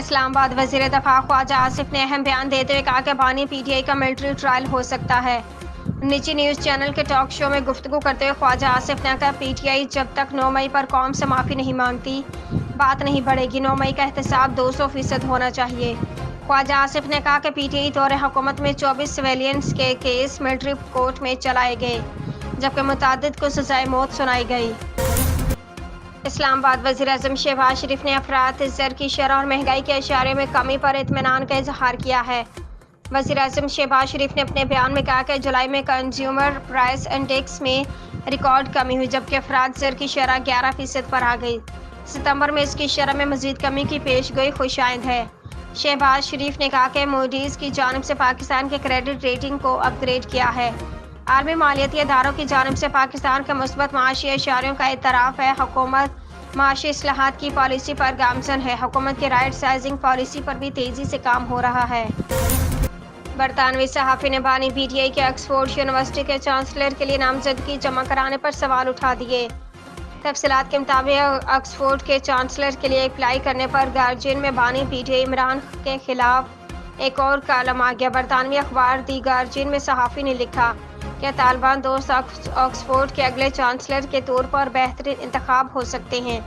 اسلام آباد وزیر دفاع خواجہ آصف نے اہم بیان دیتے ہوئے کہا کہ بانی پی ٹی آئی کا ملٹری ٹرائل ہو سکتا ہے۔ نجی نیوز چینل کے ٹاک شو میں گفتگو کرتے ہوئے خواجہ آصف نے کہا پی ٹی آئی جب تک 9 مئی پر قوم سے معافی نہیں مانگتی بات نہیں بڑھے گی۔ 9 مئی کا احتساب 200% ہونا چاہیے۔ خواجہ آصف نے کہا کہ پی ٹی آئی دور حکومت میں 24 سویلینس کے کیس ملٹری کورٹ میں چلائے گئے جبکہ متعدد کو سزائے موت سنائی گئی۔ اسلام آباد وزیر اعظم شہباز شریف نے افراط زر کی شرح اور مہنگائی کے اشارے میں کمی پر اطمینان کا اظہار کیا ہے۔ وزیر اعظم شہباز شریف نے اپنے بیان میں کہا کہ جولائی میں کنزیومر پرائس انڈیکس میں ریکارڈ کمی ہوئی جبکہ افراط زر کی شرح 11% پر آ گئی۔ ستمبر میں اس کی شرح میں مزید کمی کی پیشگوئی خوش آئند ہے۔ شہباز شریف نے کہا کہ موڈیز کی جانب سے پاکستان کے کریڈٹ ریٹنگ کو اپ گریڈ کیا ہے۔ عالمی مالیاتی اداروں کی جانب سے پاکستان کے مثبت معاشی اشاریوں کا اعتراف ہے۔ حکومت معاشی اصلاحات کی پالیسی پر گامزن ہے۔ حکومت کی رائٹ سائزنگ پالیسی پر بھی تیزی سے کام ہو رہا ہے۔ برطانوی صحافی نے بانی پی ٹی آئی کے آکسفورڈ یونیورسٹی کے چانسلر کے لیے نامزدگی جمع کرانے پر سوال اٹھا دیے۔ تفصیلات کے مطابق آکسفورڈ کے چانسلر کے لیے اپلائی کرنے پر گارجین میں بانی پی ٹی آئی عمران کے خلاف ایک اور کالم آ گیا۔ برطانوی اخبار دی گارجین میں صحافی نے لکھا کہ طالبان دوست آکسفورڈ کے اگلے چانسلر کے طور پر بہترین انتخاب ہو سکتے ہیں۔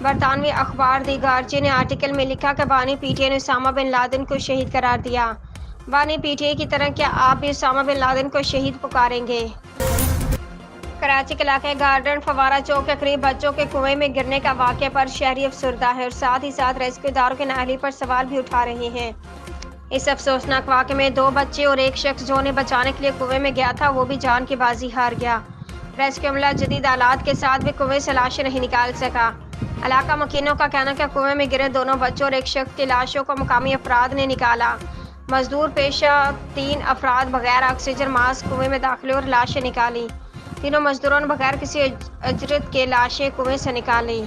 برطانوی اخبار دی گارجین نے آرٹیکل میں لکھا کہ بانی پی ٹی آئی نے اسامہ بن لادن کو شہید قرار دیا۔ بانی پی ٹی آئی کی طرح کیا آپ بھی اسامہ بن لادن کو شہید پکاریں گے؟ کراچی کے علاقے گارڈن فوارہ چوک کے قریب بچوں کے کنویں میں گرنے کا واقعہ پر شہری افسردہ ہے اور ساتھ ہی ساتھ ریسکیو اداروں کی نااہلی پر سوال بھی اٹھا رہے ہیں۔ اس افسوسناک واقعے میں 2 بچے اور ایک شخص جو انہیں بچانے کے لیے کنویں میں گیا تھا وہ بھی جان کی بازی ہار گیا۔ ریسکیو عملہ جدید آلات کے ساتھ بھی کنویں سے لاشیں نہیں نکال سکا۔ علاقہ مکینوں کا کہنا ہے کہ کنویں میں گرے دونوں بچوں اور ایک شخص کی لاشوں کو مقامی افراد نے نکالا۔ مزدور پیشہ 3 افراد بغیر آکسیجن ماسک کنویں میں داخل ہوئے اور لاشیں نکالیں۔ تینوں مزدوروں نے بغیر کسی اجرت کے لاشیں کنویں سے نکالیں۔